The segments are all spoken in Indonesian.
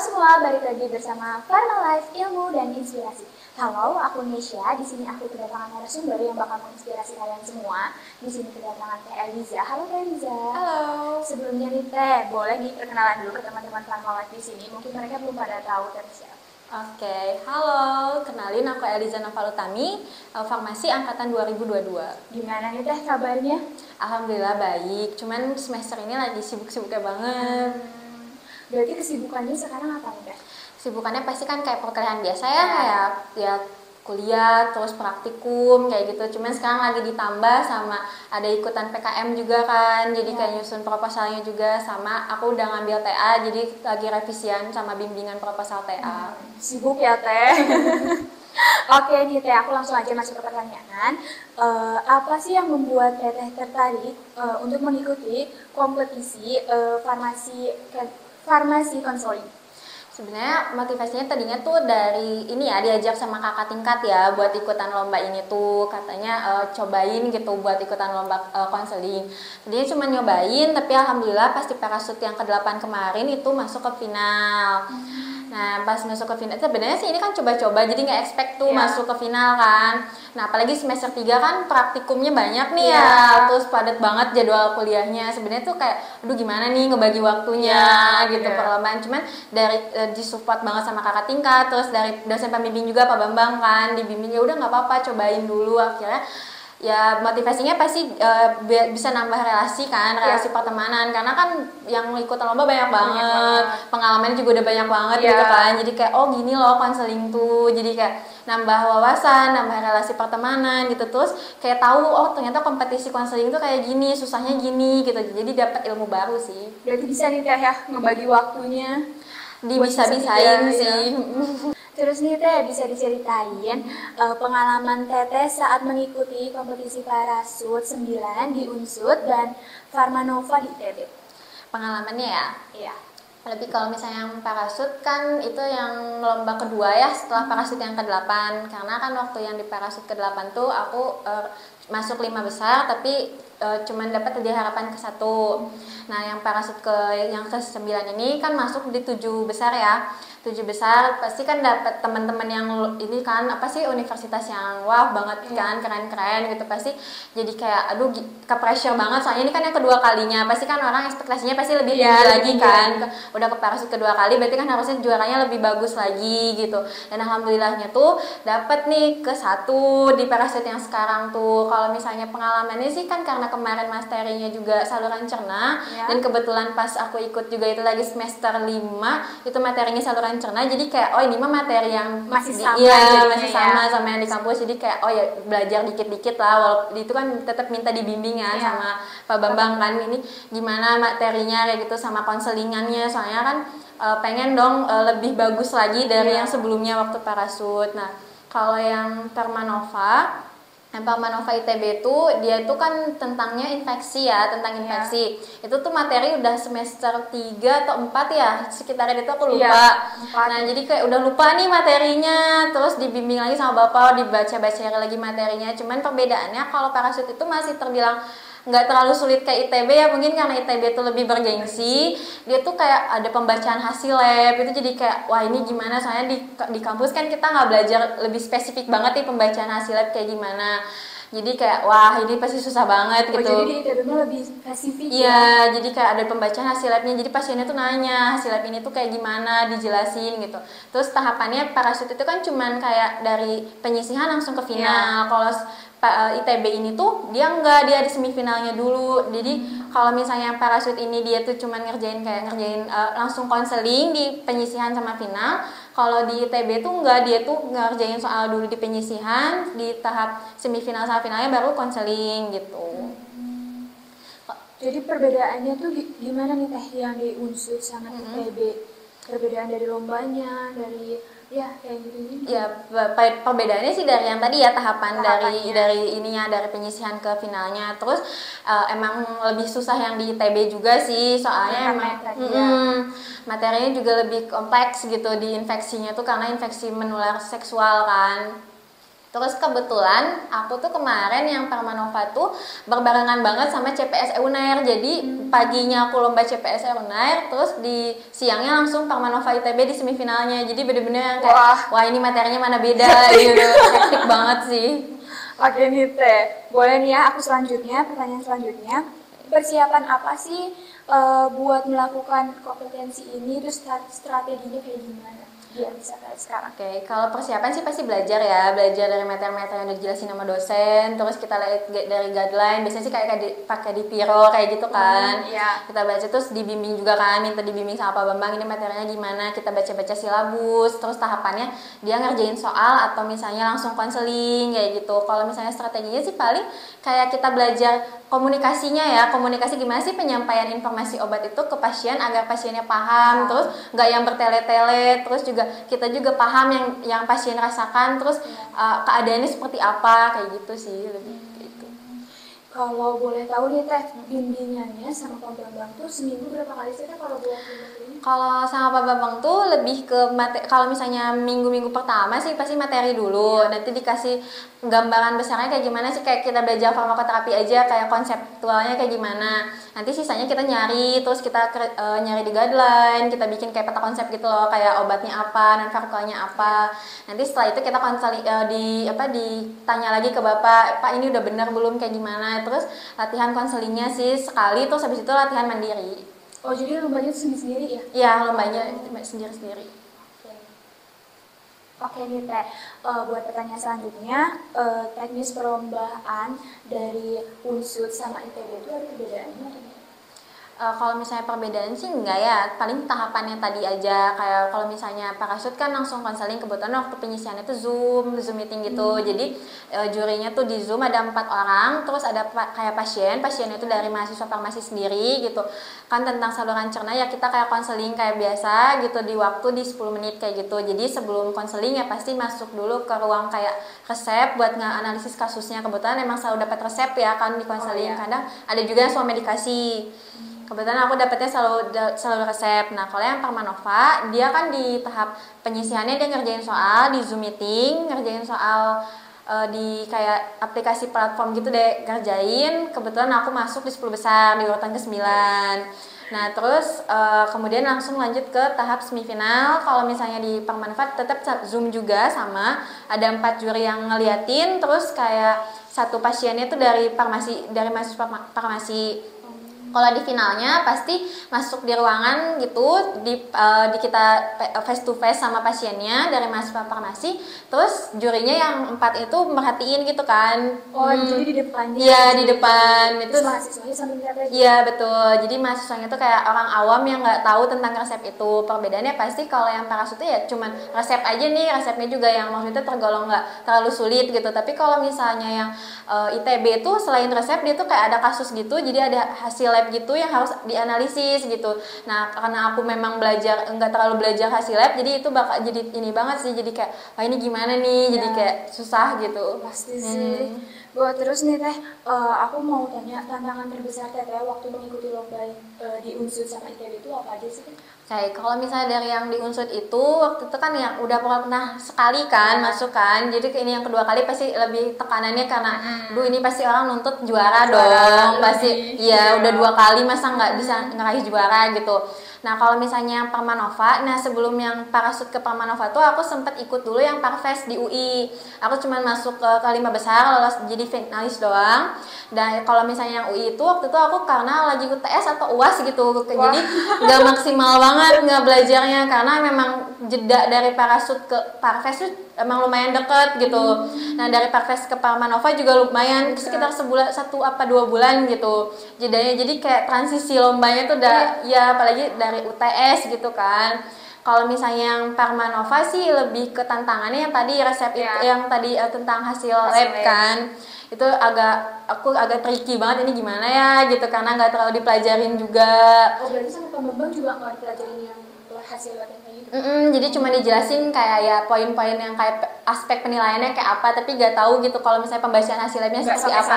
semua, balik lagi bersama Pharma Life Ilmu dan Inspirasi. Halo, aku Nesya. Di sini aku kedatangan narasumber yang bakal menginspirasi kalian semua. Di sini kedatangan Teh Eliza. Halo Teh Eliza. Halo. Sebelumnya nih Teh, boleh diperkenalan dulu ke teman-teman Pharma Life di sini. Mungkin mereka belum pada tahu Teh siapa. Oke, halo. Kenalin aku Eliza Navalutami, Farmasi angkatan 2022. Gimana nih Teh kabarnya? Alhamdulillah baik. Cuman semester ini lagi sibuk-sibuknya banget. Berarti kesibukannya sekarang apa nih Teh? Sibukannya pasti kan kayak perkuliahan biasa ya, kayak ya kuliah, terus praktikum kayak gitu. Cuman sekarang lagi ditambah sama ada ikutan PKM juga kan. Jadi kayak nyusun proposalnya juga, sama aku udah ngambil TA, jadi lagi revisian sama bimbingan proposal TA. Sibuk ya Teh. Oke nih Teh, aku langsung aja masuk ke pertanyaan. Apa sih yang membuat Teteh tertarik untuk mengikuti kompetisi farmasi konseling? Sebenarnya motivasinya tadinya tuh dari ini ya, diajak sama kakak tingkat ya buat ikutan lomba ini tuh, katanya cobain gitu buat ikutan lomba konseling. Dia cuma nyobain, tapi alhamdulillah pas di parasut yang ke-8 kemarin itu masuk ke final. Nah pas masuk ke final, sebenarnya sih ini kan coba-coba, jadi nggak expect tuh masuk ke final kan. Nah apalagi semester 3 kan praktikumnya banyak nih ya, terus padat banget jadwal kuliahnya. Sebenarnya tuh kayak, aduh gimana nih ngebagi waktunya gitu perlombaan. Cuman dari disupport banget sama kakak tingkat, terus dari dosen pembimbing juga Pak Bambang kan, dibimbing ya udah nggak apa-apa cobain dulu. Akhirnya ya motivasinya pasti bisa nambah relasi kan, relasi pertemanan, karena kan yang ikutan lomba banyak banget, pengalamannya juga udah banyak banget gitu kan. Jadi kayak oh gini loh konseling tuh, jadi kayak nambah wawasan, nambah relasi pertemanan gitu. Terus kayak tahu oh ternyata kompetisi konseling tuh kayak gini, susahnya gini gitu. Jadi dapat ilmu baru sih. Berarti bisa nih Teh ya ngebagi waktunya. Bisa-bisain sih. Terus nih Teh, bisa diceritain pengalaman Teteh saat mengikuti kompetisi Parasut 9 di Unsud dan Farmanova di ITB. Pengalamannya ya? Iya. Lebih kalau misalnya yang parasut kan itu yang lomba kedua ya setelah parasut yang ke-8. Karena kan waktu yang di parasut ke-8 tuh aku masuk 5 besar tapi cuman dapat di harapan ke-1. Nah yang parasut yang ke-9 ini kan masuk di 7 besar ya. 7 besar pasti kan dapat teman-teman yang ini kan apa sih universitas yang wah banget kan, keren-keren gitu. Pasti jadi kayak aduh ke pressure banget, soalnya ini kan yang kedua kalinya, pasti kan orang ekspektasinya pasti lebih tinggi lagi kan. Udah ke parasut kedua kali berarti kan harusnya juaranya lebih bagus lagi gitu. Dan alhamdulillahnya tuh dapat nih ke-1 di parasut yang sekarang tuh. Kalau misalnya pengalamannya sih kan karena kemarin masterinya juga saluran cerna, dan kebetulan pas aku ikut juga itu lagi semester 5 itu materinya saluran cerna, jadi kayak oh ini mah materi yang masih sama masih sama yang di kampus, jadi kayak oh ya belajar dikit-dikit lah, walaupun itu kan tetap minta dibimbing ya sama Pak Bambang kan, ini gimana materinya kayak gitu sama konselingannya, soalnya kan pengen dong lebih bagus lagi dari yang sebelumnya waktu parasut. Nah kalau yang Permanova ITB itu dia itu kan tentangnya infeksi ya, tentang infeksi. Itu tuh materi udah semester 3 atau 4 ya, sekitaran itu aku lupa. Nah, jadi kayak udah lupa nih materinya, terus dibimbing lagi sama Bapak, dibaca-baca lagi materinya. Cuman perbedaannya kalau parasut itu masih terbilang nggak terlalu sulit kayak ITB ya, mungkin karena ITB itu lebih bergengsi. Dia tuh kayak ada pembacaan hasil lab, itu jadi kayak wah ini gimana, soalnya di kampus kan kita nggak belajar lebih spesifik banget nih pembacaan hasil lab kayak gimana. Jadi kayak wah ini pasti susah banget gitu. Jadi di ITB-nya lebih spesifik jadi kayak ada pembacaan hasil labnya, jadi pasiennya tuh nanya hasil lab ini tuh kayak gimana, dijelasin gitu. Terus tahapannya parasut itu kan cuman kayak dari penyisihan langsung ke final. Kalau ITB ini tuh dia di semifinalnya dulu. Jadi kalau misalnya parasut ini dia tuh cuman ngerjain langsung konseling di penyisihan sama final. Kalau di ITB tuh dia tuh ngerjain soal dulu di penyisihan, di tahap semifinal sama finalnya baru konseling gitu. Jadi perbedaannya tuh gimana nih Teh yang di Unsud sama ITB? Perbedaan dari lombanya, dari kayak gitu. Ya perbedaannya sih dari yang tadi ya, tahapan dari ininya, dari penyisihan ke finalnya. Terus emang lebih susah yang di ITB juga sih, soalnya emang materinya juga lebih kompleks gitu di infeksinya tuh, karena infeksi menular seksual kan. Terus kebetulan aku tuh kemarin yang Permanova tuh berbarengan banget sama CPS Unair. Jadi paginya aku lomba CPS Unair, terus di siangnya langsung Permanova ITB di semifinalnya. Jadi bener-bener yang kayak wah ini materinya mana beda gitu. Hektik banget sih. Oke nih Teh, boleh nih ya aku selanjutnya, pertanyaan selanjutnya. Persiapan apa sih buat melakukan kompetensi ini, terus strateginya kayak gimana biar bisa kayak sekarang? Oke, kalau persiapan sih pasti belajar ya, belajar dari materi-materi yang udah dijelasin sama dosen, terus kita lihat dari guideline, biasanya sih kayak pakai di Piro kayak gitu kan. Kita baca terus dibimbing juga kan, minta dibimbing sama Pak Bambang ini materinya gimana, kita baca-baca silabus, terus tahapannya dia ngerjain soal atau misalnya langsung konseling kayak gitu. Kalau misalnya strateginya sih paling kayak kita belajar komunikasinya ya, komunikasi gimana sih penyampaian informasi obat itu ke pasien agar pasiennya paham, terus nggak yang bertele-tele, terus juga kita juga paham yang pasien rasakan, terus keadaannya seperti apa kayak gitu sih, lebih gitu. Kalau boleh tahu nih Teh, bimbingannya sama Pak Bambang tuh seminggu berapa kali sih Teh kalau buat bimbing? Kalau sama Pak Bambang tuh lebih ke kalau misalnya minggu-minggu pertama sih pasti materi dulu, nanti dikasih gambaran besarnya kayak gimana sih, kayak kita belajar farmakoterapi aja, kayak konseptualnya kayak gimana. Nanti sisanya kita nyari, terus kita nyari di guideline, kita bikin kayak peta konsep gitu loh, kayak obatnya apa, non farmakolnya apa. Nanti setelah itu kita konseling ditanya lagi ke Bapak, Pak ini udah bener belum kayak gimana. Terus latihan konselingnya sih sekali, terus habis itu latihan mandiri. Oh jadi lombanya itu sendiri-sendiri ya? Iya, lombanya sendiri-sendiri. Oke nih Teh, buat pertanyaan selanjutnya, teknis perlombaan dari Unsud sama ITB itu ada perbedaannya atau? Kalau misalnya perbedaan sih enggak ya, paling tahapannya tadi aja. Kayak kalau misalnya parasut kan langsung konseling, kebetulan waktu penyisiannya tuh Zoom meeting gitu. Jadi jurinya tuh di Zoom ada 4 orang, terus ada kayak pasiennya itu dari mahasiswa farmasi sendiri gitu. Kan tentang saluran cerna ya kita kayak konseling kayak biasa gitu di waktu di 10 menit kayak gitu. Jadi sebelum konseling ya pasti masuk dulu ke ruang kayak resep buat nge-analisis kasusnya. Kebetulan emang selalu dapat resep ya kan di konseling. Kadang ada juga yang soal medikasi. Kebetulan aku dapetnya selalu resep. Nah, kalau yang Permanova, dia kan di tahap penyisihannya dia ngerjain soal di Zoom meeting, ngerjain soal di kayak aplikasi platform gitu deh, ngerjain. Kebetulan aku masuk di 10 besar, di urutan ke-9. Nah, terus kemudian langsung lanjut ke tahap semifinal. Kalau misalnya di Permanova tetap Zoom juga sama, ada 4 juri yang ngeliatin, terus kayak satu pasiennya tuh dari mahasiswa farmasi. Kalau di finalnya pasti masuk di ruangan gitu, di kita face to face sama pasiennya dari mahasiswa farmasi, terus jurinya yang 4 itu merhatiin gitu kan. Jadi di depannya? Iya, di depan. Itu mahasiswanya sambil ngeliat aja? Iya, betul. Jadi mahasiswanya itu kayak orang awam yang nggak tahu tentang resep itu. Perbedaannya pasti kalau yang parasut itu ya cuman resep aja nih, resepnya juga yang maksudnya tergolong nggak terlalu sulit gitu. Tapi kalau misalnya yang ITB itu selain resep dia tuh kayak ada kasus gitu, jadi ada hasil lab gitu yang harus dianalisis gitu. Nah, karena aku memang nggak terlalu belajar hasil lab, jadi itu bakal jadi ini banget sih, jadi kayak wah ini gimana nih, jadi kayak susah gitu. Pasti sih. Terus nih Teh, aku mau tanya tantangan terbesar Teh waktu mengikuti lomba di Unsud sama ITB itu apa aja sih? Kayak kalau misalnya dari yang di Unsud itu waktu itu kan yang udah pernah sekali kan masuk kan, jadi ini yang kedua kali pasti lebih tekanannya karena ini pasti orang nuntut juara dong, pasti iya udah 2 kali masa nggak bisa ngeraih juara gitu. Nah kalau misalnya Permanova, nah sebelum yang parasut ke Permanova tuh aku sempat ikut dulu yang Parves di UI. Aku cuma masuk ke 5 besar, lolos jadi finalis doang. Dan kalau misalnya yang UI itu waktu itu aku karena lagi UTS atau UAS gitu, jadi nggak maksimal banget nggak belajarnya karena memang jeda dari parasut ke Parves tuh emang lumayan deket gitu. Nah dari Parves ke Permanova juga lumayan sekitar 1 apa 2 bulan gitu jedanya, jadi kayak transisi lombanya tuh udah ya apalagi dari UTS gitu kan. Kalau misalnya yang Permanova sih lebih ke tantangannya yang tadi resep itu, yang tadi tentang hasil lab kan, itu aku agak tricky banget ini gimana ya gitu karena nggak terlalu dipelajarin juga. Berarti sama Pak Bambang juga nggak dipelajarin yang hasil lab yang kayak gitu? Jadi cuma dijelasin kayak ya poin-poin yang kayak aspek penilaiannya kayak apa, tapi nggak tahu gitu kalau misalnya pembacaan hasil labnya seperti apa.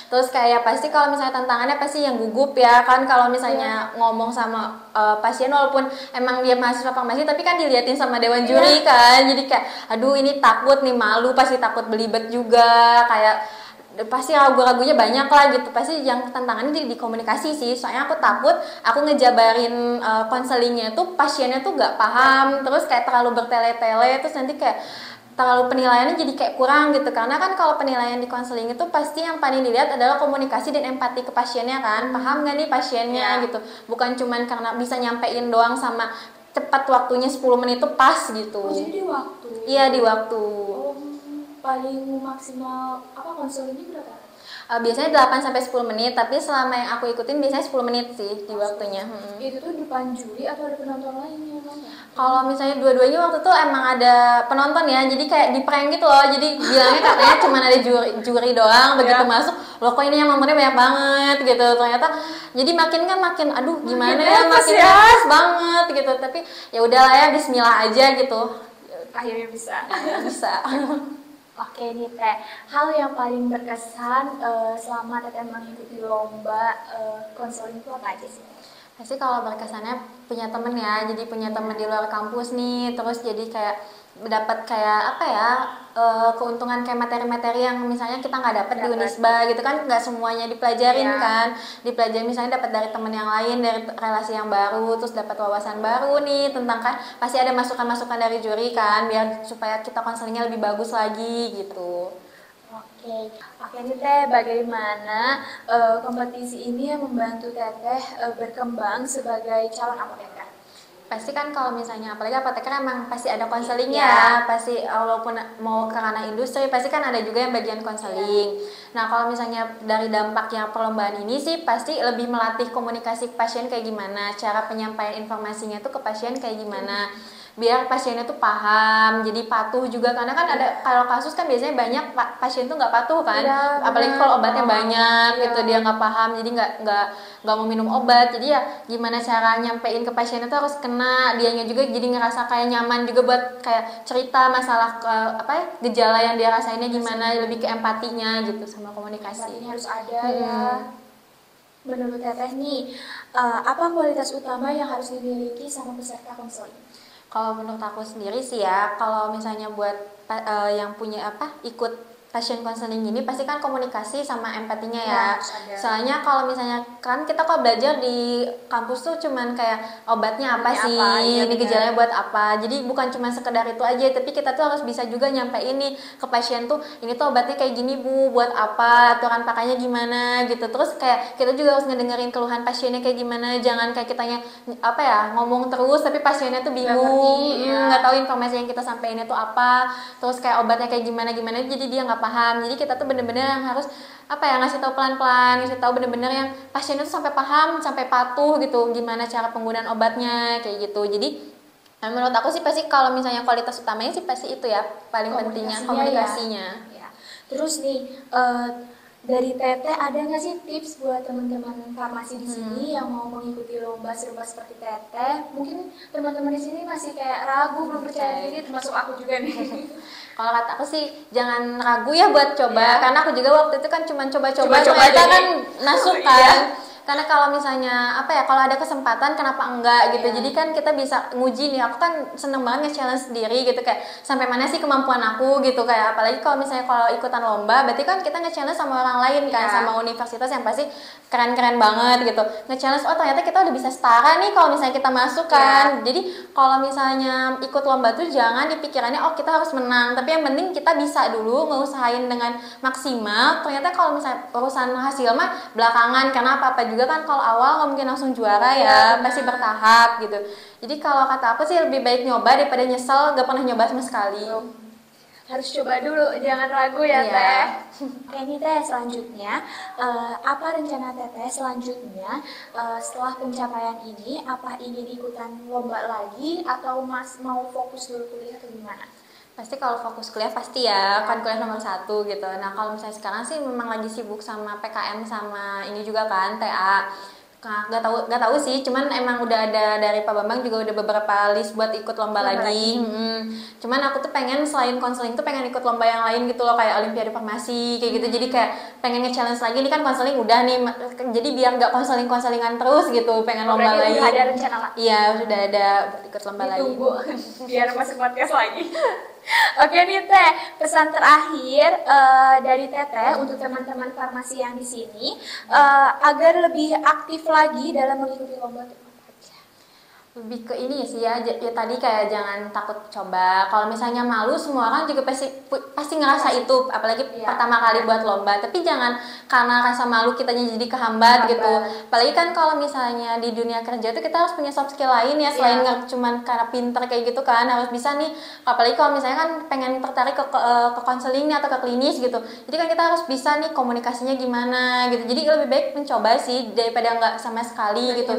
Terus kayak pasti kalau misalnya tantangannya pasti yang gugup ya kan, kalau misalnya ngomong sama pasien walaupun emang dia mahasiswa farmasi tapi kan diliatin sama dewan juri kan, jadi kayak aduh ini takut nih, malu, pasti takut belibet juga, kayak pasti ragu-ragunya banyak lah gitu. Pasti yang tantangannya di komunikasi sih, soalnya aku takut aku ngejabarin konselingnya tuh pasiennya tuh nggak paham, terus kayak terlalu bertele-tele, terus nanti kayak terlalu penilaiannya jadi kayak kurang gitu. Karena kan kalau penilaian di konseling itu pasti yang paling dilihat adalah komunikasi dan empati ke pasiennya kan, paham nggak nih pasiennya gitu, bukan cuman karena bisa nyampein doang sama cepat waktunya 10 menit tuh pas gitu. Oh, jadi di waktu? Iya, di waktu. Paling maksimal apa konselingnya berapa? Biasanya 8-10 menit, tapi selama yang aku ikutin biasanya 10 menit sih di waktunya. Itu tuh depan juri atau ada penonton lainnya? Kalau misalnya dua-duanya waktu itu emang ada penonton ya, jadi kayak di prank gitu loh. Jadi bilangnya katanya cuma ada juri doang, begitu masuk loh kok ini yang nomornya banyak banget gitu. Ternyata jadi makin aduh gimana ya, makin nervous banget gitu. Tapi ya udahlah ya, bismillah aja gitu. Akhirnya bisa. Bisa. Oke nih Teh, hal yang paling berkesan selama Teteh mengikuti lomba konseling itu apa aja sih? Pasti kalau berkesannya punya temen ya, jadi punya temen di luar kampus nih, terus jadi kayak dapat kayak apa ya, keuntungan kayak materi-materi yang misalnya kita nggak dapat di Unisba gitu kan, nggak semuanya dipelajarin kan, dipelajari misalnya dapat dari temen yang lain, dari relasi yang baru, terus dapat wawasan baru nih tentang kan pasti ada masukan-masukan dari juri kan, biar supaya kita konselingnya lebih bagus lagi gitu. Oke nih Teh, bagaimana kompetisi ini yang membantu Teteh berkembang sebagai calon apoteker? Pasti kan kalau misalnya apalagi apoteker emang pasti ada konselingnya, pasti walaupun mau ke ranah industri pasti kan ada juga yang bagian konseling. Nah kalau misalnya dari dampaknya perlombaan ini sih pasti lebih melatih komunikasi ke pasien kayak gimana, cara penyampaian informasinya tuh ke pasien kayak gimana, biar pasiennya tuh paham, jadi patuh juga, karena kan ada kalau kasus kan biasanya banyak pasien tuh nggak patuh kan, apalagi kalau obatnya banyak gitu, dia nggak paham, jadi nggak mau minum obat, jadi ya gimana cara nyampein ke pasiennya tuh harus kena, dianya juga jadi ngerasa kayak nyaman juga buat kayak cerita masalah ke apa ya, gejala yang dia rasainnya gimana, lebih ke empatinya gitu sama komunikasi. Empatinya harus ada ya. Menurut Teteh nih, apa kualitas utama yang harus dimiliki sama peserta konseling? Kalau menurut aku sendiri sih ya, kalau misalnya buat yang punya ikut pasien konseling ini pasti kan komunikasi sama empatinya ya. Soalnya kalau misalnya kan kita kalau belajar di kampus tuh cuman kayak obatnya apa sih, ini gejalanya buat apa. Jadi bukan cuma sekedar itu aja, tapi kita tuh harus bisa juga nyampein nih ke pasien tuh, ini tuh obatnya kayak gini Bu, buat apa, aturan pakainya gimana gitu. Terus kayak kita juga harus ngedengerin keluhan pasiennya kayak gimana, jangan kayak kitanya ngomong terus tapi pasiennya tuh bingung, nggak tahu informasi yang kita sampeinnya tuh apa, terus kayak obatnya kayak gimana jadi dia nggak paham. Jadi kita tuh bener-bener yang harus ngasih tahu pelan-pelan, ngasih tahu bener-bener yang pasiennya tuh sampai paham, sampai patuh gitu gimana cara penggunaan obatnya kayak gitu. Jadi menurut aku sih pasti kalau misalnya kualitas utamanya sih pasti itu ya paling pentingnya, komunikasinya. Ya. Terus nih dari Teteh ada nggak sih tips buat teman-teman farmasi di sini yang mau mengikuti lomba serupa seperti Teteh? Mungkin teman-teman di sini masih kayak ragu, belum percaya diri, termasuk aku juga nih. Kalau kata aku sih jangan ragu ya buat coba, karena aku juga waktu itu kan cuma coba-coba ternyata kan masuk kan. Karena kalau misalnya kalau ada kesempatan kenapa enggak gitu. Jadi kan kita bisa nguji nih, aku kan seneng banget nge-challenge sendiri gitu, kayak sampai mana sih kemampuan aku gitu, kayak apalagi kalau misalnya kalau ikutan lomba berarti kan kita nge-challenge sama orang lain kan, sama universitas yang pasti keren-keren banget gitu. Nge-challenge ternyata kita udah bisa setara nih kalau misalnya kita masuk kan. Jadi kalau misalnya ikut lomba tuh jangan dipikirannya kita harus menang, tapi yang penting kita bisa dulu ngeusahain dengan maksimal. Ternyata kalau misalnya urusan hasil mah belakangan, karena apa-apa juga kan kalau awal nggak mungkin langsung juara ya, pasti bertahap gitu. Jadi kalau kata aku sih lebih baik nyoba daripada nyesel gak pernah nyoba sama sekali. Harus coba dulu, jangan ragu ya Teh. Oke nih Teh, selanjutnya apa rencana Teteh selanjutnya setelah pencapaian ini? Apa ingin ikutan lomba lagi atau mau fokus dulu kuliah atau gimana? Pasti kalau fokus kuliah pasti ya, kan kuliah nomor 1 gitu. Nah kalau misalnya sekarang sih memang lagi sibuk sama PKM sama ini juga kan, TA. Nah, nggak tahu sih, cuman emang udah ada dari Pak Bambang juga udah beberapa list buat ikut lomba lagi. Cuman aku tuh pengen selain konseling tuh pengen ikut lomba yang lain gitu loh, kayak Olimpiade Farmasi kayak gitu. Jadi kayak pengen nge-challenge lagi. Ini kan konseling udah nih, jadi biar nggak konselingan terus gitu, pengen lomba lain. Udah ada rencana lah. Iya, sudah ada buat ikut lomba lain. Ditunggu biar masuk podcast lagi. Oke nih Teh, pesan terakhir dari Teteh untuk teman-teman farmasi yang di sini agar lebih aktif lagi dalam mengikuti lomba itu apa aja? Lebih ke ini sih ya, ya tadi kayak jangan takut coba. Kalau misalnya malu, semua orang juga pasti ngerasa itu, apalagi pertama kali buat lomba. Tapi jangan karena rasa malu kitanya jadi kehambat gitu. Apalagi kan kalau misalnya di dunia kerja tuh kita harus punya soft skill lain ya, selain nggak cuman karena pinter kayak gitu kan, harus bisa nih. Apalagi kalau misalnya kan pengen tertarik ke konseling atau ke klinis gitu. Jadi kan kita harus bisa nih komunikasinya gimana gitu. Jadi lebih baik mencoba sih daripada nggak sama sekali gitu.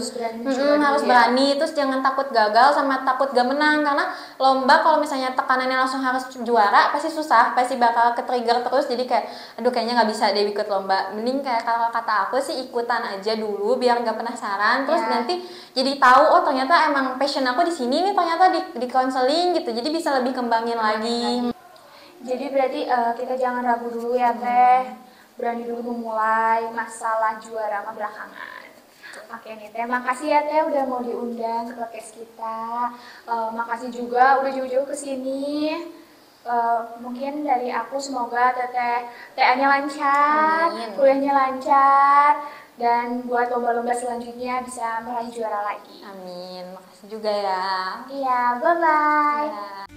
Harus berani, terus jangan takut gagal sama takut gak menang, karena lomba kalau misalnya tekanannya langsung harus juara pasti susah, pasti bakal ke trigger terus. Jadi kayak aduh kayaknya nggak bisa deh ikut lomba. Mending kayak kalau kata aku sih ikutan aja dulu biar nggak penasaran, terus nanti jadi tahu oh ternyata emang passion aku di sini nih, ternyata di konseling gitu. Jadi bisa lebih kembangin lagi. Jadi berarti kita jangan ragu dulu ya Teh, berani dulu memulai, masalah juara mah belakangan. Oke nih Teh, makasih ya Teh udah mau diundang ke podcast kita. Makasih juga udah jauh-jauh ke sini. Mungkin dari aku semoga Teteh TA-nya lancar, kuliahnya lancar, dan buat lomba-lomba selanjutnya bisa meraih juara lagi. Amin, makasih juga ya. Iya, bye-bye. Ya.